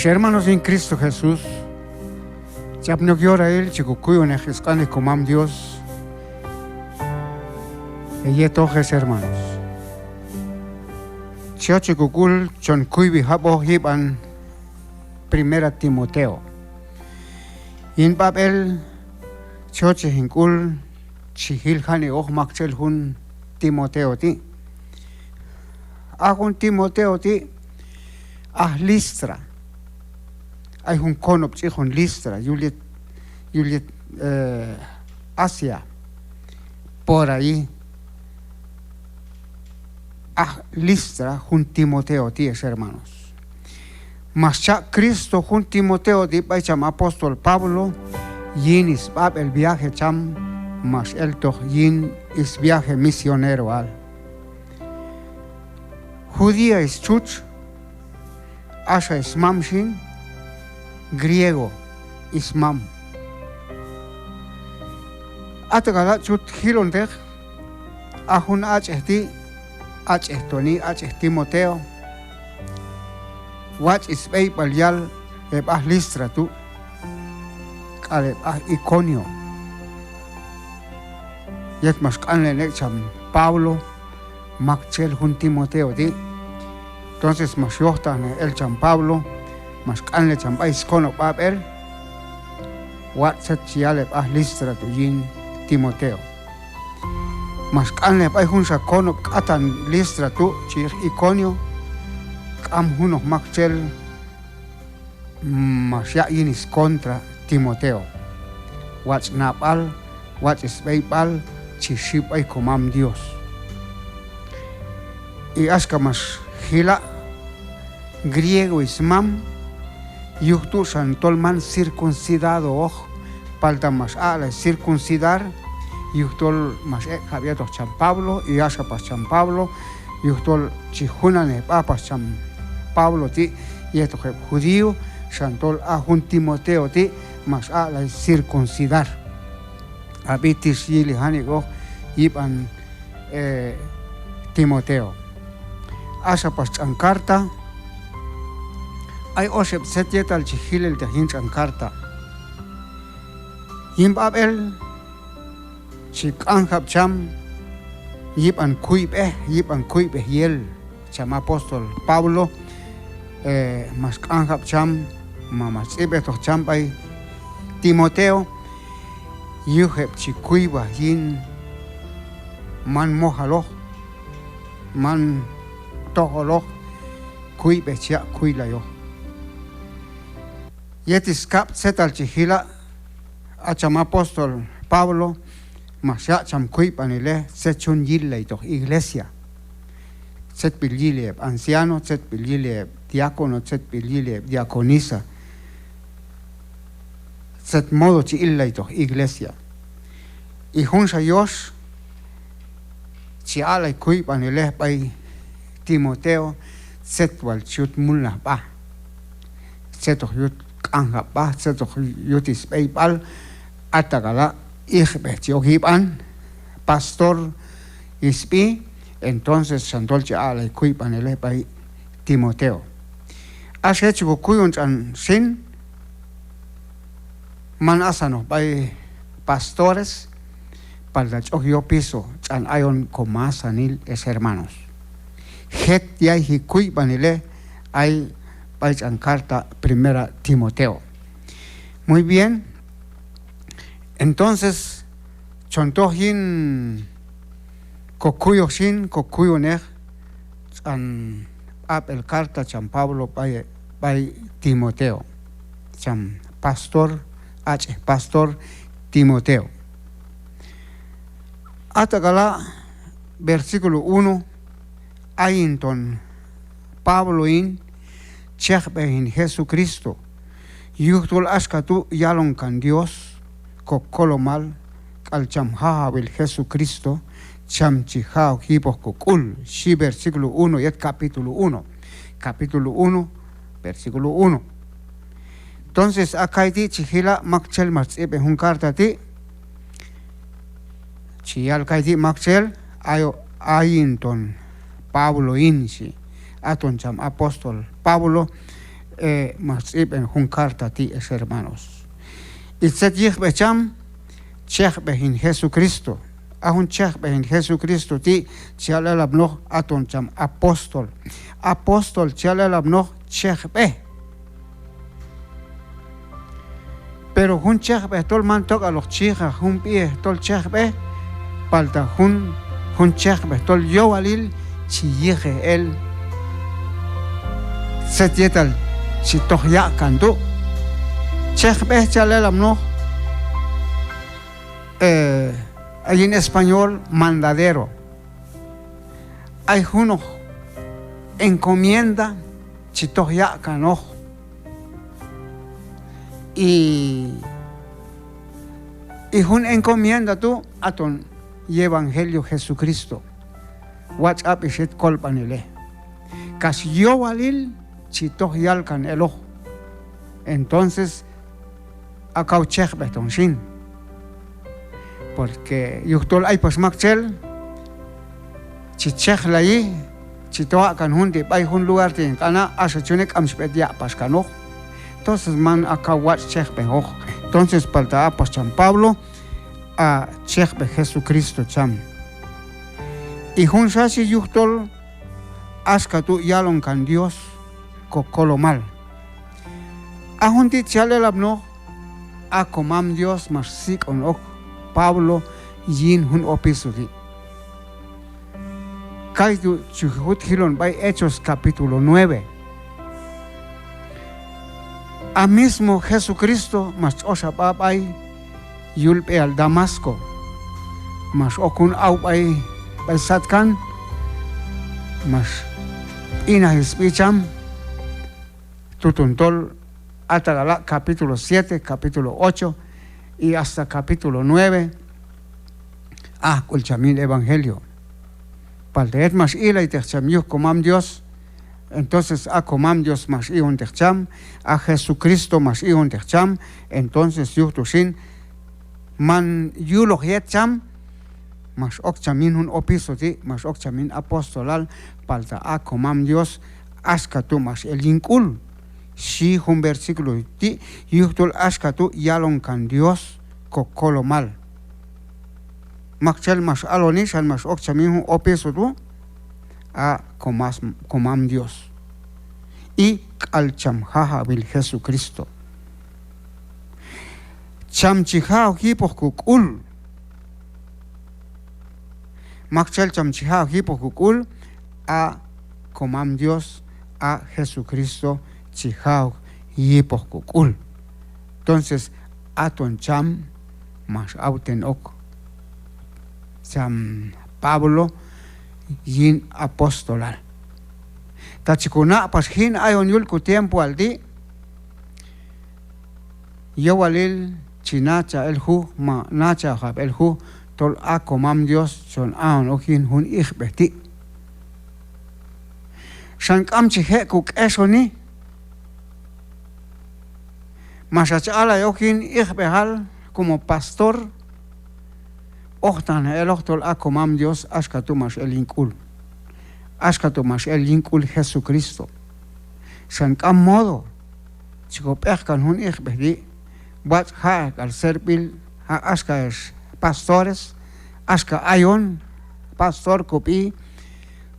Hermanos en Cristo Jesús, ya no quiero él, chico, cuyo en el comam Dios, y todos hermanos. Chico, cool, chon cuibi habo hiban, primera Timoteo. In Babel, choche hinkul, chihil hani och makchel hun Timoteo ti. Ahun Timoteo ti, Listra. Hay un conop chichon Listra, Juliet Asia, por ahí. Listra jun Timoteo ti es hermanos. Mas ya Cristo jun Timoteo ti pa cham apóstol Pablo, yin is bab el viaje cham, mas el toch yin is viaje misionero al. Judía es chuch, asha es mamshin, griego ismam. Atagala chut hilondech, ahun achti, achtoni, Timoteo. Watch is bay palyal, Listra tu, kale Iconio. Yet mas kanle necham Pablo, Maxel hun Timoteo di. Entonces mas yohtan el cham Pablo, mas kanle cham Icono Babel, Watset chiale Listra tu yin Timoteo. Mas kanle hun sakono katan Listra tu chir Iconio, am hunos Maxel, mas ya yin is contra Timoteo. Watch napal, watch is baypal, chiship ay comam Dios. Y aska mas hila, griego ismam, yuhtu santolman circuncidado oj, palta mas ala circuncidar, yuhtol mas javiatos cham Pablo, y asa pas cham Pablo, yuhtol chihunane papas cham Pablo ti, y esto es judío, santol ahun Timoteo ti, mas ala circuncidar. Abitis yili hanigo, iban Timoteo. Asa pas chancarta, ay osep setieta al chihilel de hin chancarta. Yim Babel, chikanjab cham, yiban kuibe yel, cham apóstol Pablo, mas kanjab cham, mamas ibetos cham bay Timoteo, yuheb chikuiba yin man mojalo, man toholo, kuibe chia kuilayo. Yetis kap setal chihila, acham apóstol Pablo, mas ya cham kuipanile, sechun yille ito iglesia. Set piljile anciano, set piljile diácono, set piljile diaconisa. Set modo chi illa ito iglesia. Y hunsa Dios, chi ala kuipanile bay Timoteo, set wal chut mulla ba. Seto yut kanga ba, seto yutis baypal, atagala ihbe chiogiban, pastor ispi, entonces santol chi ala kuipanile bay Timoteo. As hecho kuyun chan sin, man asano bay pastores, para yo piso, chan ayon comasanil es hermanos. Het yai hikui banile hay en carta primera Timoteo. Muy bien. Entonces, chontohin kokuyo sin kokuyo ne an el carta chan Pablo by Timoteo. Chan pastor Timoteo. Atagala versículo 1. Ainton Pablo in chekbe in Jesucristo. Yuhtul askatu yalon kan Dios kokolomal al cham habil Jesucristo cham chihao hipos kokul. Si versículo 1 y capítulo 1. Capítulo 1, versículo 1. Entonces acá di chihila makchel matsebe un carta ti. Chiyal kaiti makchel ayo ainton Pablo insi aton cham apóstol Pablo mas en hun carta ti es hermanos. Y set yich becham chech behin Jesucristo. Ahun chech behin Jesucristo ti chale labno aton cham apóstol. Apóstol chale labno chech be. Pero hun chech be tol man tok a los chija hun pie tol chech be palta hun chech be tol yo alil chi yije el set yetal si toch ya kandu chech be chale labno hay en español mandadero. Hay uno encomienda chito ya cano y un encomienda tú a ton evangelio Jesucristo. WhatsApp y shit colpanile. Casi yo valil chito ya can el ojo. Entonces acá chech beton sin. Porque yuktol ay pas makchel chichech layi chitoa kan hundi bay hun lugar tin kana asachunek amspet ya pas kano. Entonces man acá wat chech beho. Entonces palta pas San Pablo a chech be Jesucristo cham. Y hun sasi yuktol askatu yalon kan Dios kokolo mal. A hundi chale labno a komam Dios mas sik on ok Pablo yin hun opisudi. Kaitu chuhut hilon by Hechos capítulo 9. A mismo Jesucristo mas osapapay yulpe al Damasco. Mas okun au by Satkan. Mas inahispicham tutuntol atagala capítulo 7, capítulo 8. Y hasta capítulo 9, colchamil evangelio. Palteet mas ila y techam yuh comam Dios. Entonces comam Dios mas iun techam, a Jesucristo mas iun techam. Entonces yuh tusin man yulo cham mas okchamin un opisoti, mas okchamin apostolal, palta comam Dios, askatu mas el inkul. Si un versículo ti yuhtol askatu yalon kan Dios kokolo mal. Makchel mas alonis al mas okchamin opeso tu a comam Dios. Y al chamjaja bil Jesucristo. Chamchija hipos kukul. Makchel chamchija hipos kukul a comam Dios a Jesucristo. Chihau y kukul. Entonces, aton cham mas auten ok. Cham Pablo yin apostolal. Tachikuna pas hin ayon yulku tiempo al di. Yo walil chinacha el hu ma nacha hab el hu tol comam Dios son aon okin hun ichbeti. Shankam chihe kuk esoni. Masachala yokin ichbehal como pastor. Ochtan el octol comam Dios askatumas el inkul. Askatumas el inkul Jesucristo. Shankam modo. Chico pechkan hun ichbehdi. Bat ha al servil ha aska es pastores. Aska ayon pastor kopi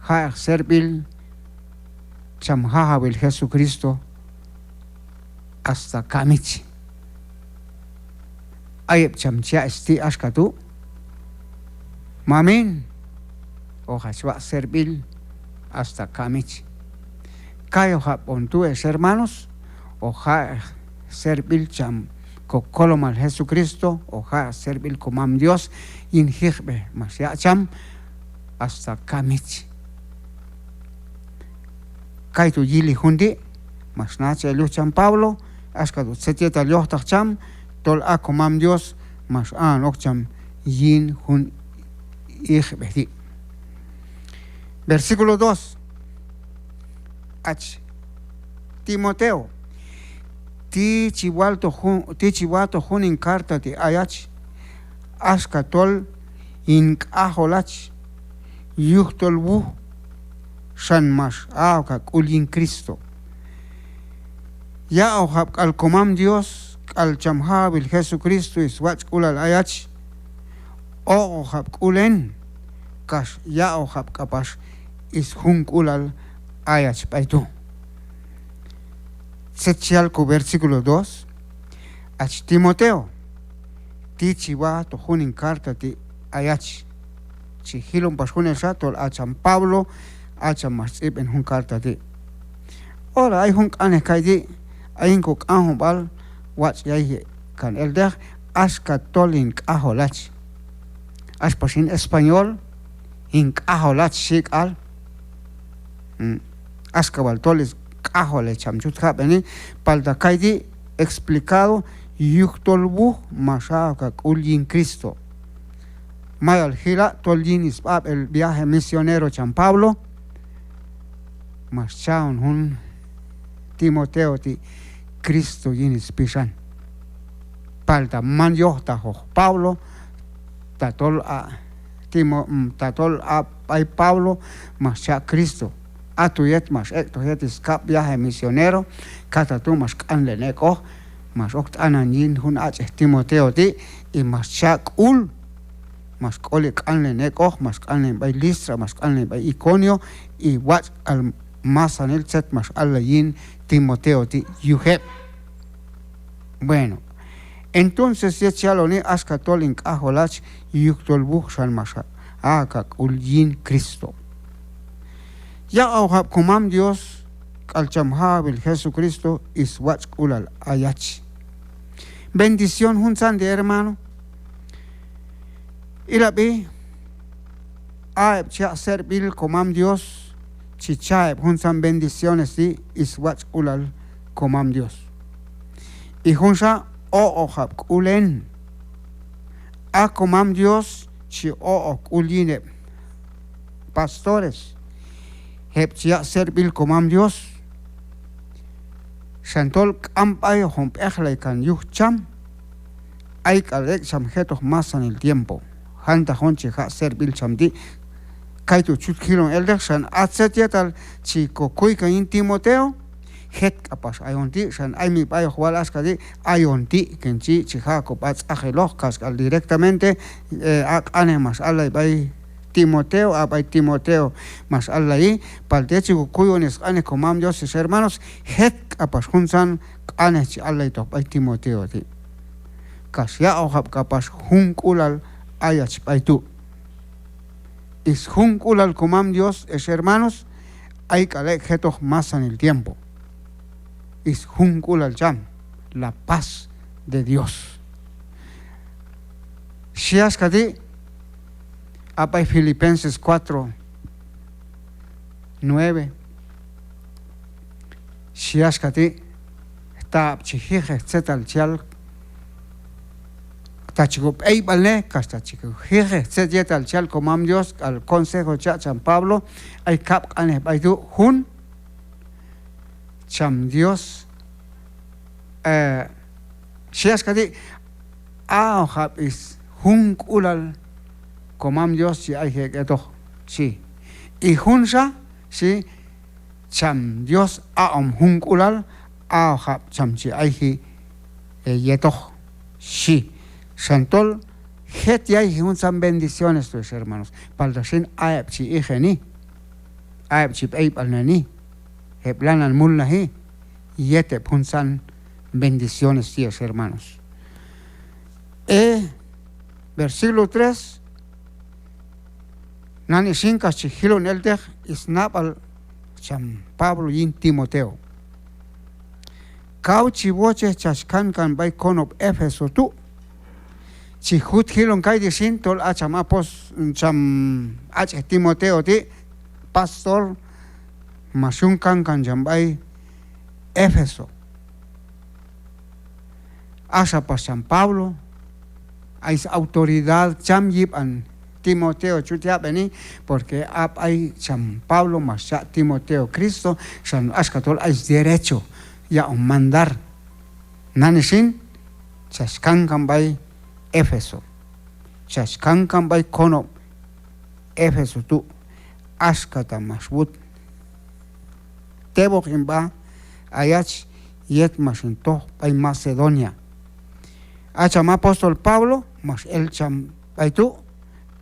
ha servil chamhaha bil Jesucristo. Hasta Kamichi. Ayep chamchia esti askatu. Mamin. Ojas va a servir hasta Kamichi. Kayo pontues hermanos. Oja servir cham kokolomal Jesucristo. Oja servir comam Dios. Inhirbe mas ya cham hasta Kamichi. Kaitu yili hundi. Mas nacha lucham Pablo. Askadu setieta lyohtach cham tol comam Dios mas okcham yin hun ichbehdi. Versículo 2. Timoteo. Ti chiwato hun in carta ti ayach. Askatol in aholach. Yuhtol wu. San mas ka kulin Cristo. ya ojab al comam Dios al chamhabil Jesucristo is wach ulal ayach o ojab ulen kash ya ojab kapash is hunk ulal ayach paitu. Setchalco versículo 2 ach Timoteo ti chiwa to hunin carta ti ayach chi hilon pashun el shatol acham Pablo acham masib en hun carta ti. Ora hay hun ane kaidi ayin ko kahon bal wach yai kan elder aska tolin kaholach as pasin español in kaholach shik al aska bal tolis kahole chamchut habeni palda kaidi explicado yuktolbu masaka kulin Cristo mayal hila tolin isbab el viaje misionero San Pablo marcharon hun Timoteo ti Cristo yinis pisan palda man yohta ho Pablo tatol a tatol a Pablo marcha Cristo atuyet mas ektohet iskap viaje misionero katatu mas kanleneko mas okt ananin hun ach Timoteo ti y mas chak ul mas kolik kanleneko mas kanlen bay Listra mas kanlen bay Iconio y wat al masanel set mas alayin Timoteo ti yuhet. Bueno, entonces ya chaloni askatolin kaholach yuktolbuch shan masha akak ulyin Cristo. Ya ahab kumam Dios kalchamhabil Jesucristo is wach ulal ayach. Bendición juntan de hermano. Ilabi aeb cha servil kumam Dios chichaeb juntan bendiciones di is wach ulal kumam Dios. Y junsa o ohab ulen a kumam Dios chi o uline pastores. Hepchia servil comam Dios. Shantol kampay hompejlay kan yucham. Ay kalek samjetos más en el tiempo. Hanta honche ha servil chamdi. Kaitu chutkilon elder shan atzetiatal chico kuika in Timoteo. Het kapas ayonti shan ay mi payo jual askadi ayonti kenchi chihako pats ajeloch kaskal directamente ak anemas alay bay Timoteo, abay Timoteo, mas allí, paltechigo cuyones ane comam Dios y hermanos, het kapas hunsan ane allay to bay Timoteo ti. Kasya ohab kapas hunkulal ayach bay tu. Is hunkulal comam Dios es hermanos, hay kalek hetoch más en el tiempo. Is hunkulal jam, la paz de Dios. Shiaskadi Apa Filipenses 4, 9. Shiaskati ta chihije zetal chal ta chico eibalne casta chico hije zetal chal comam Dios al consejo cha San Pablo ay cap ane baidu hun cham Dios shiaskati ahab is hun kulal comam Dios si hay que todo sí y junsa si cham Dios a hunkulal a cham si hay que yeto sí santol het ya y junsan bendiciones tus hermanos paldasin aep si igeni aep si aep alnani he plan al mullahi yete junsan bendiciones tus hermanos versículo 3 Nani sinkas chihilo neldech isnap al San Pablo yin Timoteo. Kau chivoche chaskan kan bay konop Efeso tu. Chihut hilon kai disin tol acham apos cham ach Timoteo ti pastor masun kan jambay Efeso. Asa pas San Pablo hay autoridad cham yip an Timoteo chutia beni porque hay San Pablo más Timoteo Cristo san askatol hay derecho ya un mandar nanisin chaskan kambay Éfeso chaskan kambay kono Éfeso tu askata masbut tebo kimba ayach yet mas en toh pay Macedonia. Acham apóstol Pablo, mas el cham pay tú,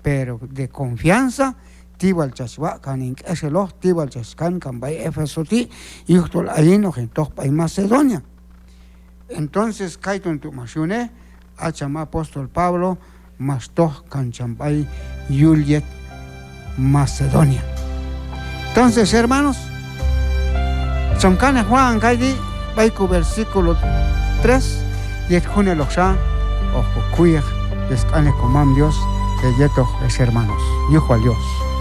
pero de confianza, tibal chaswa canin eselo, tibal chascan cambay Efesoti, y uchtol ayino en toh pay Macedonia. Entonces, kaiton tu masione, acham apóstol Pablo, mas toh can champay Yuliet Macedonia. Entonces, hermanos, son canes Juan Kaidi, Baiku versículo 3, y es june loxa, ojo cuya, es cane comam Dios, que yeto es hermanos. Yujo a Dios.